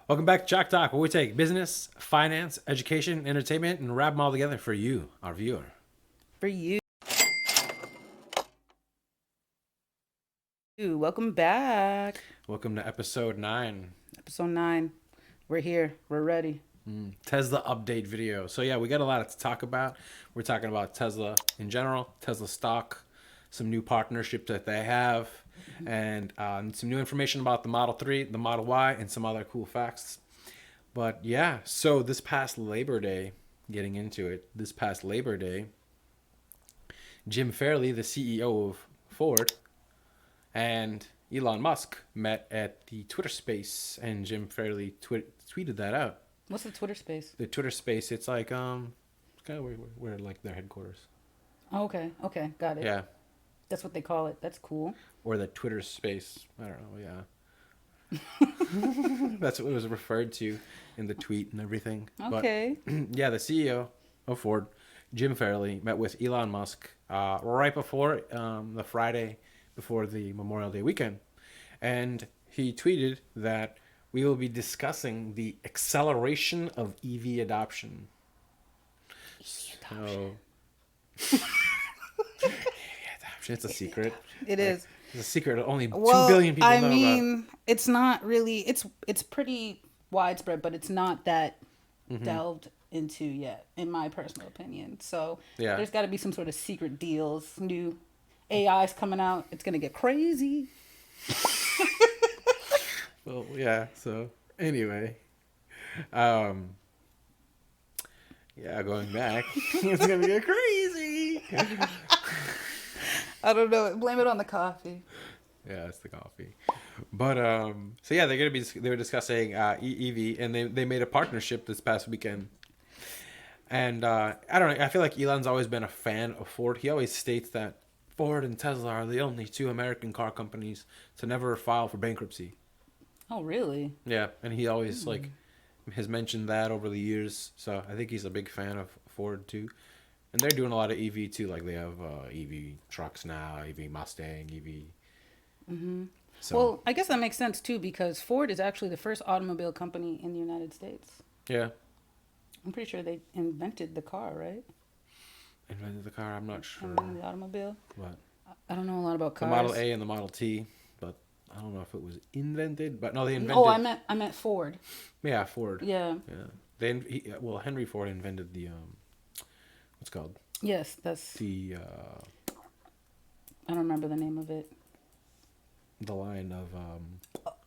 Welcome back to ChalkTalk, where we take business, finance, education, entertainment, and wrap them all together for you, our viewer. For you. Welcome back. Welcome to episode 9. Episode 9. We're here. We're ready. Tesla update video. So yeah, we got a lot to talk about. We're talking about Tesla in general, Tesla stock, some new partnerships that they have, and some new information about the Model 3, the Model Y, and some other cool facts. But yeah, so this past Labor Day, getting into it, this past Labor Day, Jim Fairley, the CEO of Ford, and Elon Musk met at the Twitter space, and Jim Fairley tweeted that out. What's the Twitter space? The Twitter space, it's like it's kind of where like their headquarters. Oh, okay. Okay. Got it. Yeah. That's what they call it. That's cool. Or the Twitter space. I don't know. Yeah. That's what it was referred to in the tweet and everything. Okay. But, yeah, the CEO of Ford, Jim Fairley, met with Elon Musk right before the Friday before the Memorial Day weekend. And he tweeted that we will be discussing the acceleration of EV adoption. So, it's a secret. It is. It's a secret that only 2 billion people know about. It's not really. It's pretty widespread, but it's not that delved into yet, in my personal opinion. So Yeah. there's got to be some sort of secret deals. New AI's coming out. It's gonna get crazy. Well, yeah. So anyway, yeah, going back, it's gonna get crazy. I don't know. Blame it on the coffee. Yeah, it's the coffee. But so yeah, they were discussing EV, and they made a partnership this past weekend. And I don't know. I feel like Elon's always been a fan of Ford. He always states that Ford and Tesla are the only two American car companies to never file for bankruptcy. Oh, really? Yeah, and he always has mentioned that over the years. So I think he's a big fan of Ford too. And they're doing a lot of EV too. Like they have EV trucks now, EV Mustang, EV. So, Well, I guess that makes sense too, because Ford is actually the first automobile company in the United States. yeah, I'm pretty sure they invented the car, right? invented the car. I'm not sure. Invented the automobile. But I don't know a lot about the cars. Model A and the Model T, but I don't know if it was invented. But no, they invented. Oh, I meant Ford. Yeah, Ford. Yeah. Yeah. Henry Ford invented the what's it called Yes, that's. the I don't remember the name of it. line of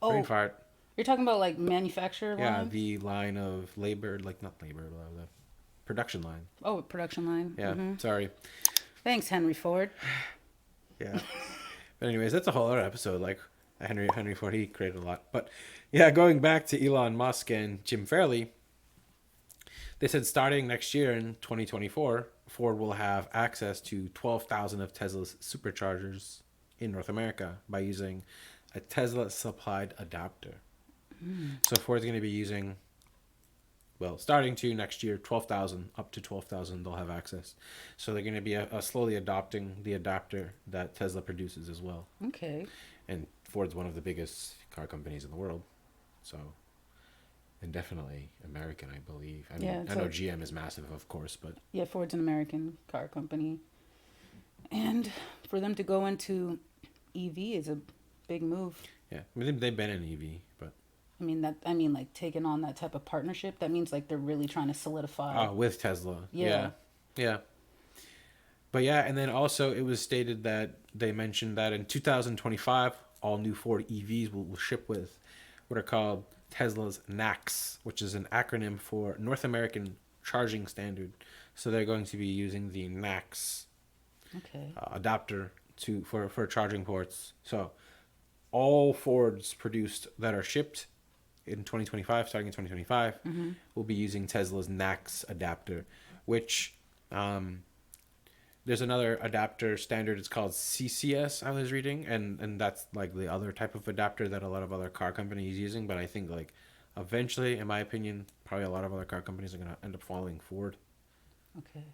Oh, brain fart. you're talking about like manufacturer Yeah, line? the line of labor, like not labor, the production line. Oh, production line. Yeah, sorry. Thanks, Henry Ford. Yeah. But anyways, that's a whole other episode. Like Henry Ford, he created a lot. But yeah, going back to Elon Musk and Jim Fairley, they said starting next year in 2024, Ford will have access to 12,000 of Tesla's superchargers in North America by using a Tesla supplied adapter. So Ford's going to be using, well, starting to next year, 12,000, up to 12,000 they'll have access. So they're going to be slowly adopting the adapter that Tesla produces as well. Okay. And Ford's one of the biggest car companies in the world. So, and definitely American, I believe. I mean, Yeah, I know GM is massive, of course, but Yeah, Ford's an American car company. And for them to go into EV is a big move. yeah, I mean, they've been in EV, but I mean like taking on that type of partnership, that means like they're really trying to solidify. with Tesla. Yeah. Yeah. But yeah, and then also it was stated that they mentioned that in 2025, all new Ford EVs will ship with what are called Tesla's NACS, which is an acronym for North American Charging Standard. So they're going to be using the NACS Okay. adapter for charging ports. So all Fords produced that are shipped in 2025, starting in 2025, will be using Tesla's NACS adapter, which there's another adapter standard. It's called CCS. I was reading, and that's like the other type of adapter that a lot of other car companies using. But I think like eventually, in my opinion, probably a lot of other car companies are gonna end up following Ford. Okay.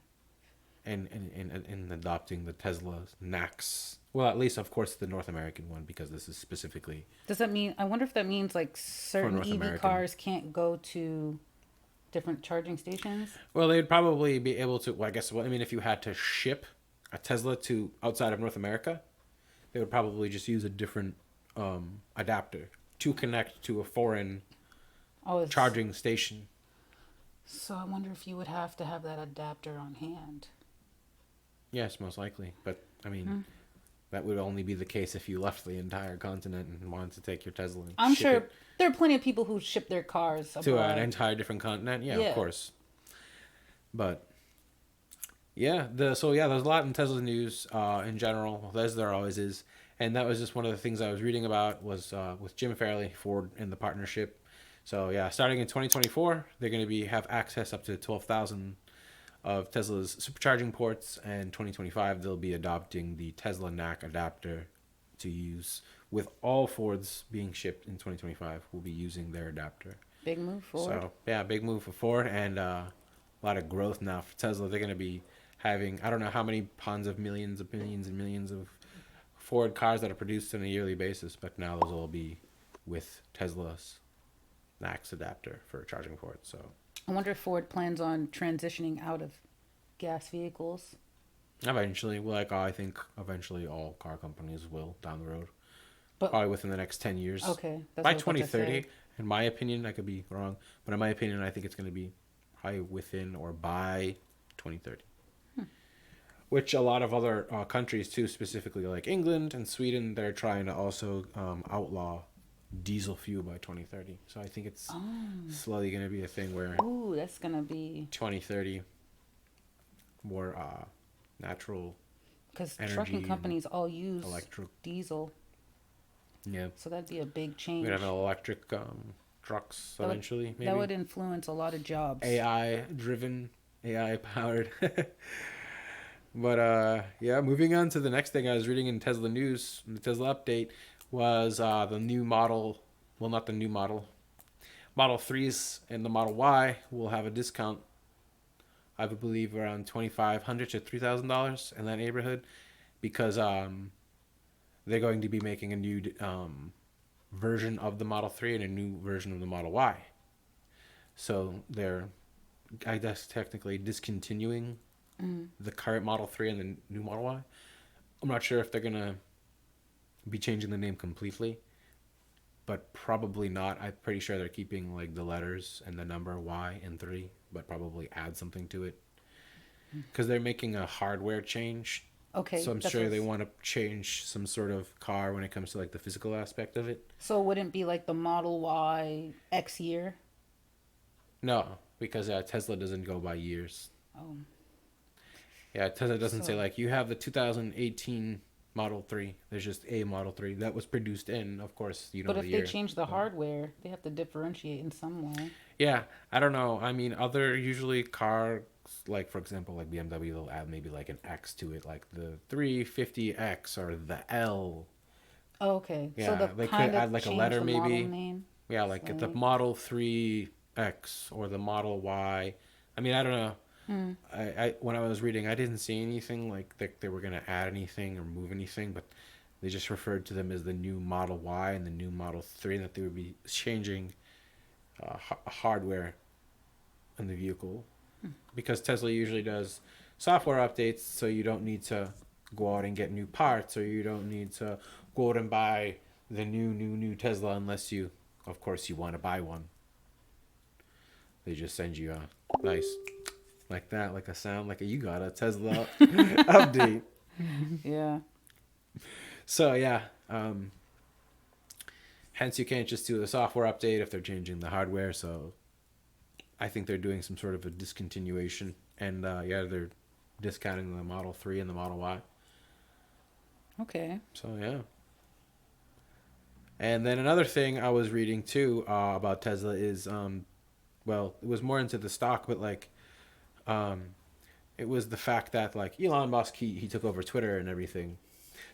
in adopting the Tesla NACS. Well, at least of course the North American one, because this is specifically Does that mean? I wonder if that means like for certain North EV American. cars can't go to different charging stations. Well, they'd probably be able to. Well, I guess. Well, I mean, if you had to ship a Tesla to outside of North America, they would probably just use a different adapter to connect to a foreign Oh, charging station. so I wonder if you would have to have that adapter on hand. Yes, most likely. But I mean, Hmm. that would only be the case if you left the entire continent and wanted to take your Tesla and I'm ship sure it there are plenty of people who ship their cars to an abroad. entire different continent. Yeah, of Yeah. course. But yeah, there's a lot in Tesla news in general, as there always is. And that was just one of the things I was reading about was with Jim Fairley, Ford, and the partnership. So yeah, starting in 2024, they're going to have access up to 12,000 of Tesla's supercharging ports, and 2025 they'll be adopting the Tesla NAC adapter to use with all Fords being shipped in 2025 will be using their adapter. Big move forward. So yeah, big move for Ford, and a lot of growth now for Tesla. They're going to be having, I don't know how many tons of millions and millions of Ford cars that are produced on a yearly basis, but now those will be with Tesla's NACS adapter for charging ports. So I wonder if Ford plans on transitioning out of gas vehicles. eventually, I think eventually all car companies will down the road. But Probably within the next 10 years. okay, that's By what I was about to 2030, say. in my opinion, I could be wrong, but in my opinion, I think it's going to be probably within or by 2030. Which a lot of other countries too, specifically like England and Sweden, they're trying to also outlaw diesel fuel by 2030. So I think it's Oh, slowly going to be a thing where ooh, that's gonna be 2030 more natural because energy trucking and companies all use electric. diesel, Yeah, so that'd be a big we're change. gonna have electric trucks That would- eventually. Maybe That would influence a lot of jobs. AI driven, AI powered. But yeah, moving on to the next thing I was reading in Tesla news, the Tesla update was the new model. Well, not the new model. Model 3s and the Model Y will have a discount. I would believe around $2,500 to $3,000 in that neighborhood, because they're going to be making a new version of the Model 3 and a new version of the Model Y. So they're, I guess, technically discontinuing the current Model 3 and the new Model Y. I'm not sure if they're going to be changing the name completely, but probably not. I'm pretty sure they're keeping like the letters and the number Y and 3, but probably add something to it. Because they're making a hardware change. Okay, So I'm that's sure what's- they want to change some sort of car when it comes to like the physical aspect of it. So it wouldn't be like the Model Y X year. No, because Tesla doesn't go by years. Oh, Yeah, Tesla doesn't say So- like you have the 2018 Model 3. There's just a Model 3 that was produced in, of course, you know, but the if year. they change the hardware, they have to differentiate in some way. Yeah, I don't know. I mean, other usually cars, like for example, like BMW, they'll add maybe like an X to it, like the 350X or the L. Oh, okay, so Yeah, the they could kind of add like a change letter the maybe. model name. Yeah, like the Slightly. Model 3X or the Model Y. I mean, I don't know. I when I was reading, I didn't see anything like that they were gonna add anything or move anything, but they just referred to them as the new Model Y and the new Model 3, and that they would be changing hardware in the vehicle, because Tesla usually does software updates, so you don't need to go out and get new parts, or you don't need to go out and buy the new Tesla unless you, of course, you want to buy one. They just send you a nice, like that, like a sound, like you got a Tesla update. Yeah. So yeah, hence you can't just do the software update if they're changing the hardware. So I think they're doing some sort of a discontinuation, and yeah, they're discounting the Model 3 and the Model Y. Okay. So yeah. And then another thing I was reading too about Tesla is, well, it was more into the stock, but like, it was the fact that like Elon Musk, he took over Twitter and everything,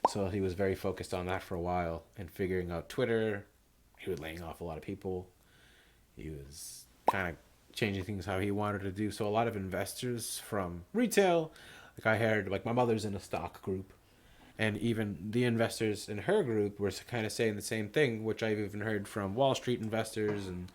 so he was very focused on that for a while and figuring out Twitter. He was laying off a lot of people. He was kind of changing things how he wanted to do. So a lot of investors from retail Like I heard, like my mother's in a stock group, and even the investors in her group were kind of saying the same thing, which I've even heard from Wall Street investors and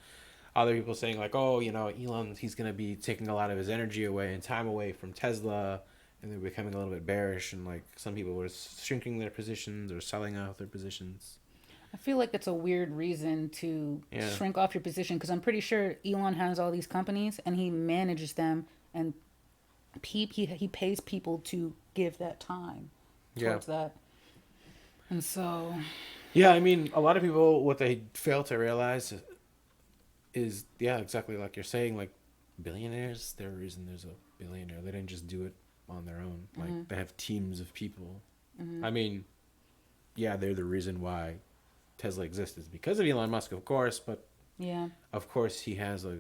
other people saying like, oh, Elon, he's going to be taking a lot of his energy away and time away from Tesla, and they're becoming a little bit bearish, and like some people were shrinking their positions or selling out their positions. I feel like it's a weird reason to shrink off your position, because I'm pretty sure Elon has all these companies and he manages them, and he pays people to give that time towards that. And so, yeah, I mean, a lot of people, what they fail to realize is, yeah, exactly like you're saying, like billionaires, there's a reason there's a billionaire. They didn't just do it on their own. Like they have teams of people. I mean, yeah, they're the reason why Tesla exists is because of Elon Musk, of course, but of course he has a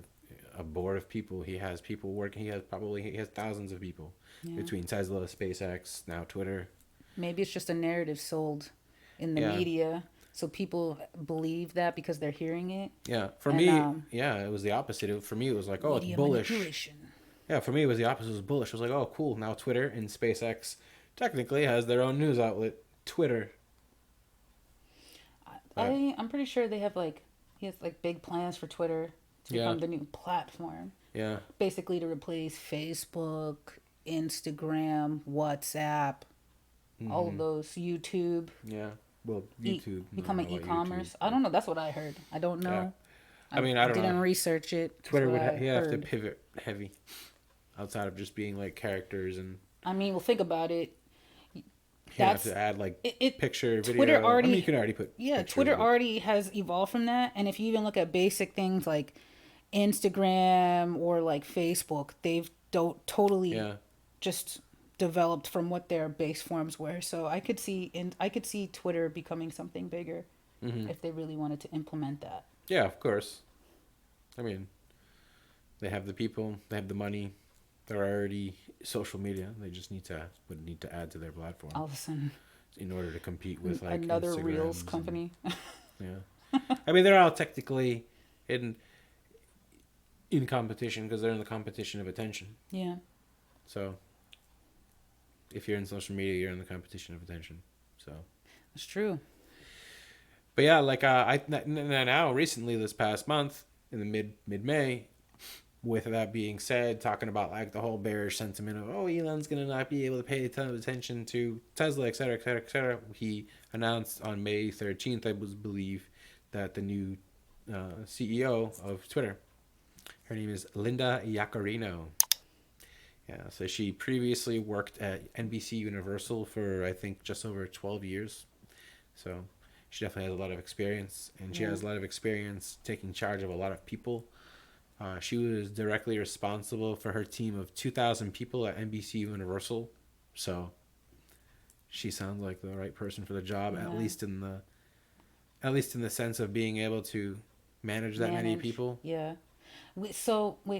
board of people. He has people working. He has thousands of people between Tesla, SpaceX, now Twitter. Maybe it's just a narrative sold in the media, so people believe that because they're hearing it. Yeah, for me, it was the opposite. For me, it was like, oh, it's bullish. Yeah, for me, it was the opposite. It was bullish. I was like, oh, cool. Now Twitter and SpaceX technically has their own news outlet, Twitter. I'm pretty sure he has big plans for Twitter to become the new platform. Yeah. Basically to replace Facebook, Instagram, WhatsApp, all of those, YouTube. Yeah. Well, YouTube. Becoming e-commerce. I don't know. That's what I heard. I don't know. Yeah. I mean, I don't know. Didn't research it. Twitter would have to pivot heavy outside of just being like characters and. I mean, well, think about it. You have to add like picture, video. Twitter already, you can already put. Yeah, Twitter already has evolved from that, and if you even look at basic things like Instagram or like Facebook, they've totally just developed from what their base forms were. So I could see Twitter becoming something bigger if they really wanted to implement that. Yeah, of course. I mean, they have the people, they have the money. They're already social media. They just would need to add to their platform. All of a sudden, in order to compete with like another Instagrams Reels company. I mean, they're all technically in competition because they're in the competition of attention. Yeah. So, if you're in social media, you're in the competition of attention. So. That's true. But yeah, like now recently this past month in the mid-May. With that being said, talking about like the whole bearish sentiment of, oh, Elon's going to not be able to pay a ton of attention to Tesla, et cetera, et cetera, et cetera. He announced on May 13th, I believe, that the new CEO of Twitter, her name is Linda Yaccarino. Yeah, so she previously worked at NBC Universal for, I think, just over 12 years. So she definitely has a lot of experience, and she has a lot of experience taking charge of a lot of people. She was directly responsible for her team of 2,000 people at NBC Universal, so she sounds like the right person for the job, at least in the sense of being able to manage that many people. Yeah. Wait,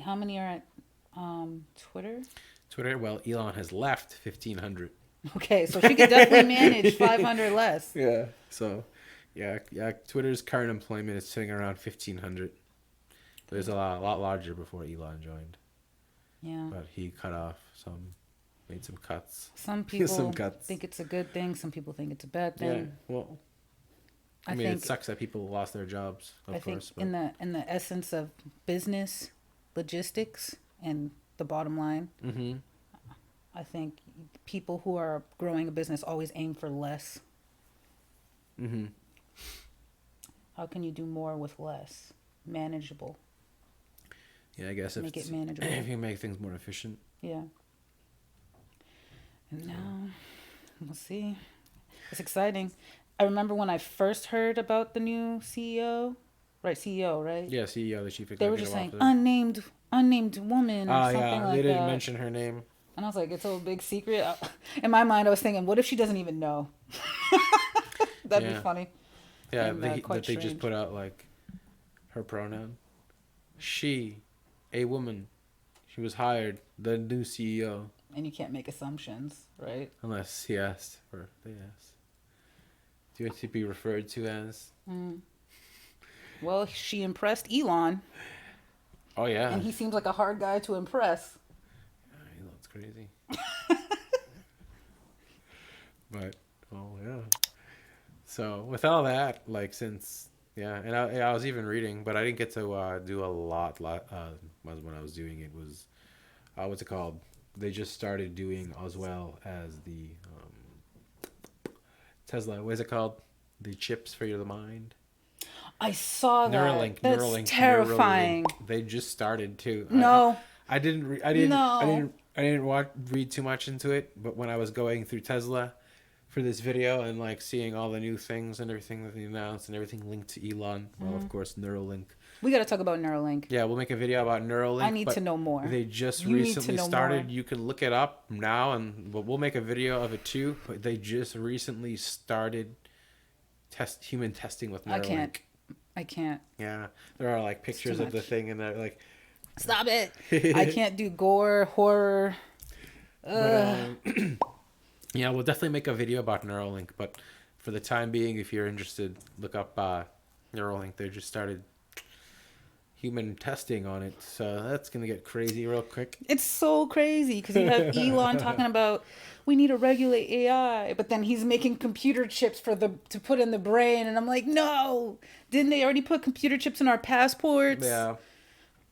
how many are at Twitter? Twitter, well, Elon has left 1,500. Okay, so she could definitely manage 500 less. Yeah. So, yeah. Twitter's current employment is sitting around 1,500. It was a lot larger before Elon joined. Yeah. But he made some cuts. Some people think it's a good thing. Some people think it's a bad thing. Yeah. Well, I mean, it sucks that people lost their jobs. Of course. But in the essence of business, logistics, and the bottom line, I think people who are growing a business always aim for less. How can you do more with less? Manageable. Yeah, I guess make it manageable. If you make things more efficient. Yeah. And now, we'll see. It's exciting. I remember when I first heard about the new CEO, right? CEO, right? Yeah, CEO, the chief executive officer. They were just saying unnamed woman or something like that. They didn't mention her name. And I was like, it's a big secret. In my mind, I was thinking, what if she doesn't even know? That'd be funny. Yeah, and, that they just put out like her pronoun. She, a woman, she was hired, the new CEO. And you can't make assumptions, right? Unless he asked, or they asked. Do you want to be referred to as? Well, she impressed Elon. Oh, yeah. And he seems like a hard guy to impress. Elon's crazy. But oh yeah. So with all that, like since and I was even reading, but I didn't get to do a lot. When I was doing it was what's it called? They just started doing as well as the Tesla. What is it called? The chips for the mind. I saw that. That's Neuralink. terrifying. They just started too. No, I didn't. no. I didn't read too much into it. But when I was going through Tesla for this video and like seeing all the new things and everything that they announced and everything linked to Elon, well, of course, Neuralink. We got to talk about Neuralink. Yeah, we'll make a video about Neuralink. I need to know more. They just You recently started. more. You can look it up now, and we'll make a video of it too. But they just recently started human testing with Neuralink. I can't. Yeah, there are like pictures of the thing, and they're like, stop it. I can't do gore, horror. But, yeah, we'll definitely make a video about Neuralink. But for the time being, if you're interested, look up Neuralink. They just started human testing on it, so that's gonna get crazy real quick. It's so crazy because you have Elon talking about we need to regulate AI, but then he's making computer chips to put in the brain, and I'm like, no, didn't they already put computer chips in our passports? Yeah.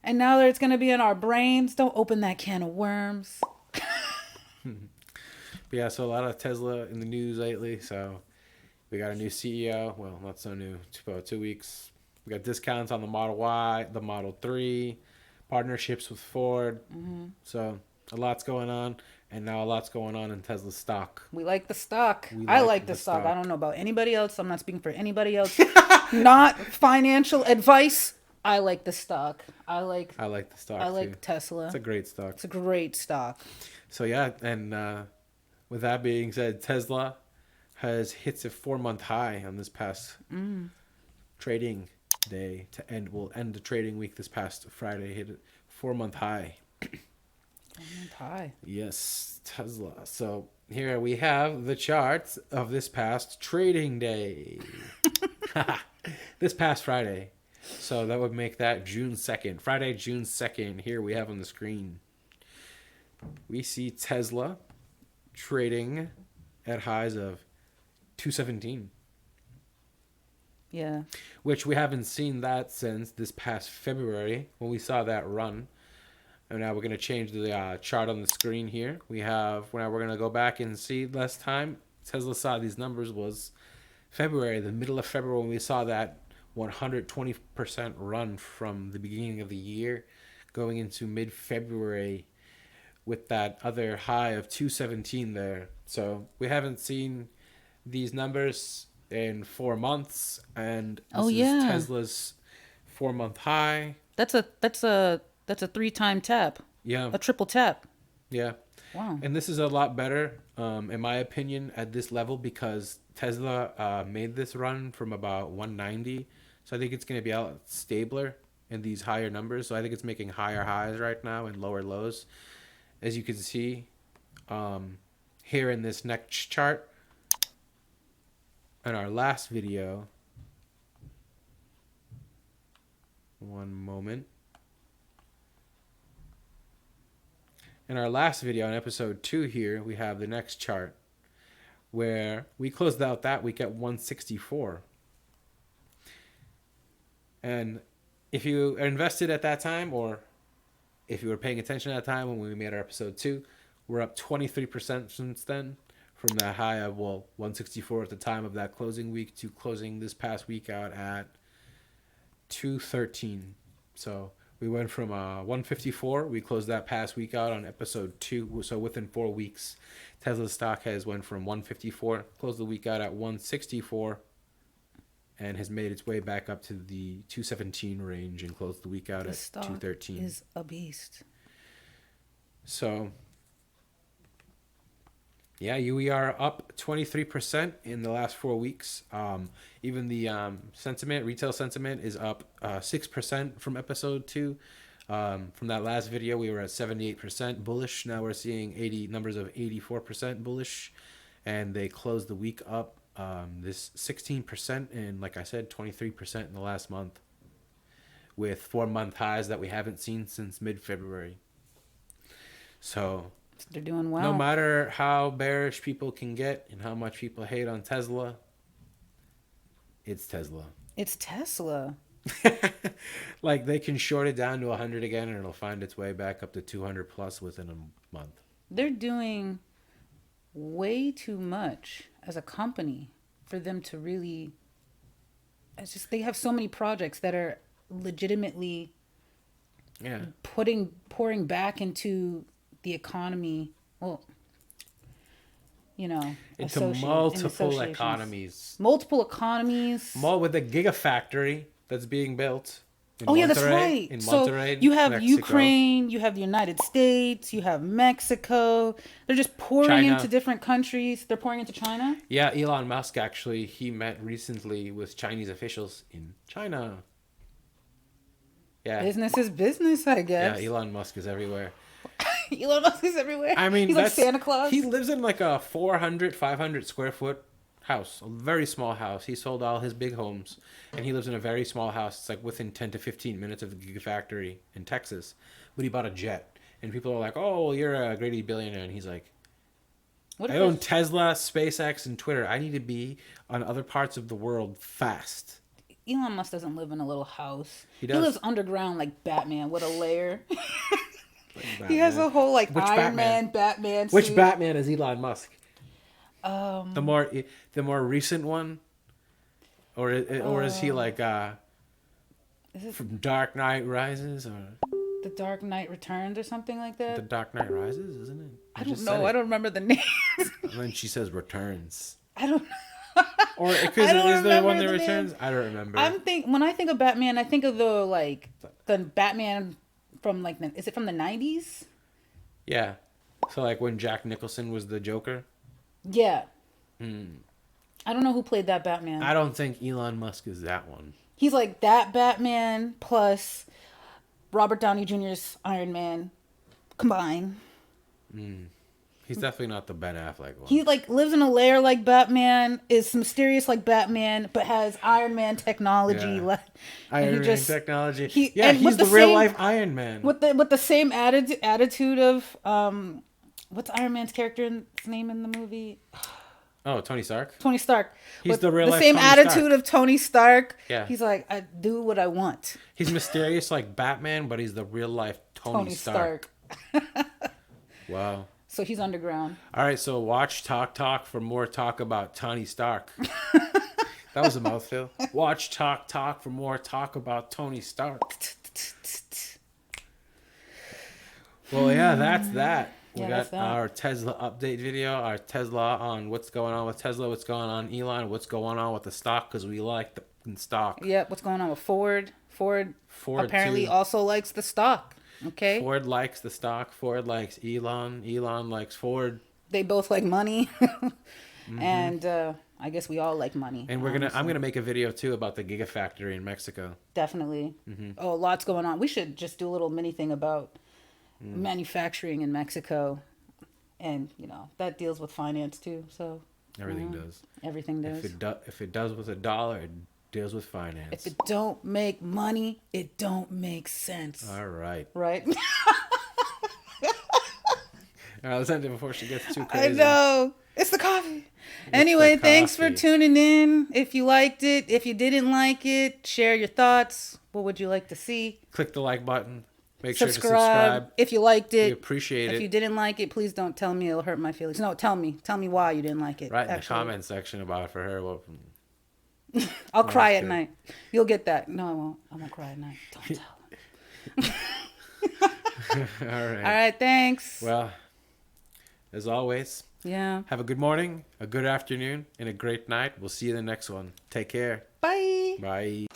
And now that it's gonna be in our brains, don't open that can of worms. Yeah, so a lot of Tesla in the news lately. So we got a new CEO. Well, not so new. About 2 weeks. We got discounts on the Model Y, the Model 3, partnerships with Ford. Mm-hmm. So a lot's going on. And now a lot's going on in Tesla stock. We like the stock. I like the stock. I don't know about anybody else. I'm not speaking for anybody else. Not financial advice. I like the stock. I like the stock. I like Tesla. It's a great stock. It's a great stock. So yeah, and with that being said, Tesla has hit a 4-month high on this past trading day will end the trading week this past Friday. Hit a 4-month high. 4-month high. Yes, Tesla. So here we have the charts of this past trading day. This past Friday. So that would make that June 2nd. Friday, June 2nd. Here we have on the screen. We see Tesla trading at highs of 217. Yeah. Which we haven't seen that since this past February when we saw that run. And now we're going to change the chart on the screen here. Now we're going to go back and see last time Tesla saw these numbers was February, the middle of February, when we saw that 120% run from the beginning of the year going into mid-February with that other high of 217 there. So we haven't seen these numbers in 4 months, and this is Tesla's 4-month high. That's a 3-time tap. Yeah. A triple tap. Yeah. Wow. And this is a lot better, in my opinion, at this level because Tesla made this run from about 190. So I think it's going to be a lot stabler in these higher numbers. So I think it's making higher highs right now and lower lows. As you can see here in this next chart, in our last video, one moment. In our last video, in episode 2 here, we have the next chart where we closed out that week at 164. And if you invested at that time, or if you were paying attention at that time when we made our episode 2, we're up 23% since then, from that high of 164 at the time of that closing week to closing this past week out at 213. So we went from 154. We closed that past week out on episode 2. So within 4 weeks, Tesla stock has went from 154, closed the week out at 164, and has made its way back up to the 217 range and closed the week out at 213. Is a beast. So yeah, we are up 23% in the last 4 weeks. Even the retail sentiment is up 6% from episode 2. From that last video, we were at 78% bullish. Now we're seeing numbers of 84% bullish, and they closed the week up this 16%, and like I said, 23% in the last month, with 4-month highs that we haven't seen since mid-February. So They're doing well. No matter how bearish people can get and how much people hate on Tesla, it's Tesla. It's Tesla. Like they can short it down to 100 again and it'll find its way back up to 200 plus within a month. They're doing way too much as a company for them to really. It's just they have so many projects that are legitimately pouring back into the economy. Well, into multiple economies. Multiple economies. With the gigafactory that's being built. That's right. In so Monterrey, you have Mexico. Ukraine, you have the United States, you have Mexico. They're just pouring into different countries. They're pouring into China. Yeah, Elon Musk actually, he met recently with Chinese officials in China. Yeah. Business is business, I guess. Yeah, Elon Musk is everywhere. Elon Musk is everywhere. I mean, he's like Santa Claus. He lives in like a 500 square foot house, a very small house. He sold all his big homes, and he lives in a very small house. It's like within 10 to 15 minutes of the gigafactory in Texas. But he bought a jet, and people are like, "Oh, well, you're a greedy billionaire," and he's like, "I own Tesla, SpaceX, and Twitter. I need to be on other parts of the world fast." Elon Musk doesn't live in a little house. He does. He lives underground like Batman with a layer. He has a whole like Iron Man, Batman suit. Which Batman is Elon Musk? The more recent one, or is he like from Dark Knight Rises or The Dark Knight Returns or something like that? The Dark Knight Rises, isn't it? I don't know. I don't remember the name. And then she says Returns. I don't know. Or because is there one that returns? I don't remember. When I think of Batman, I think of the Batman from is it from the 90s? Yeah. So like when Jack Nicholson was the Joker? Yeah. I don't know who played that Batman. I don't think Elon Musk is that one. He's like that Batman plus Robert Downey Jr.'s Iron Man combined. He's definitely not the Ben Affleck one. He lives in a lair like Batman, is mysterious like Batman, but has Iron Man technology. Yeah. Iron Man technology. He's the real life Iron Man. With the same attitude of what's Iron Man's character's name in the movie? Oh, Tony Stark. Tony Stark. He's the real life same Tony attitude Stark. of Tony Stark. Yeah. He's like, I do what I want. He's mysterious like Batman, but he's the real life Tony Stark. Wow. So he's underground. All right, so watch ChalkTalk for more talk about Tony Stark. That was a mouthful. Watch ChalkTalk for more talk about Tony Stark. Well, yeah, that's that. We got our Tesla update video, our Tesla on what's going on with Tesla, what's going on Elon, what's going on with the stock, because we like the stock. Yep, what's going on with Ford. Ford apparently also likes the stock. Okay. Ford likes the stock. Ford likes Elon. Elon likes Ford. They both like money. And I guess we all like money. And I'm gonna make a video too about the Gigafactory in Mexico. Definitely. Oh, lots going on. We should just do a little mini thing about manufacturing in Mexico, and that deals with finance too. So everything does. Everything does. If it does with a dollar, it deals with finance. If it don't make money, it don't make sense. All right. Right. All right, let's end it before she gets too crazy. I know. It's the coffee. Anyway, thanks for tuning in. If you liked it, if you didn't like it, share your thoughts. What would you like to see? Click the like button. Make sure to subscribe. If you liked it. We appreciate it. If you didn't like it, please don't tell me. It'll hurt my feelings. No, tell me. Tell me why you didn't like it. Write in the comment section about it for her. Well, I'll cry at night. You'll get that. No, I won't. I won't cry at night. Don't tell them. All right. All right, thanks. Well, as always, have a good morning, a good afternoon, and a great night. We'll see you in the next one. Take care. Bye. Bye.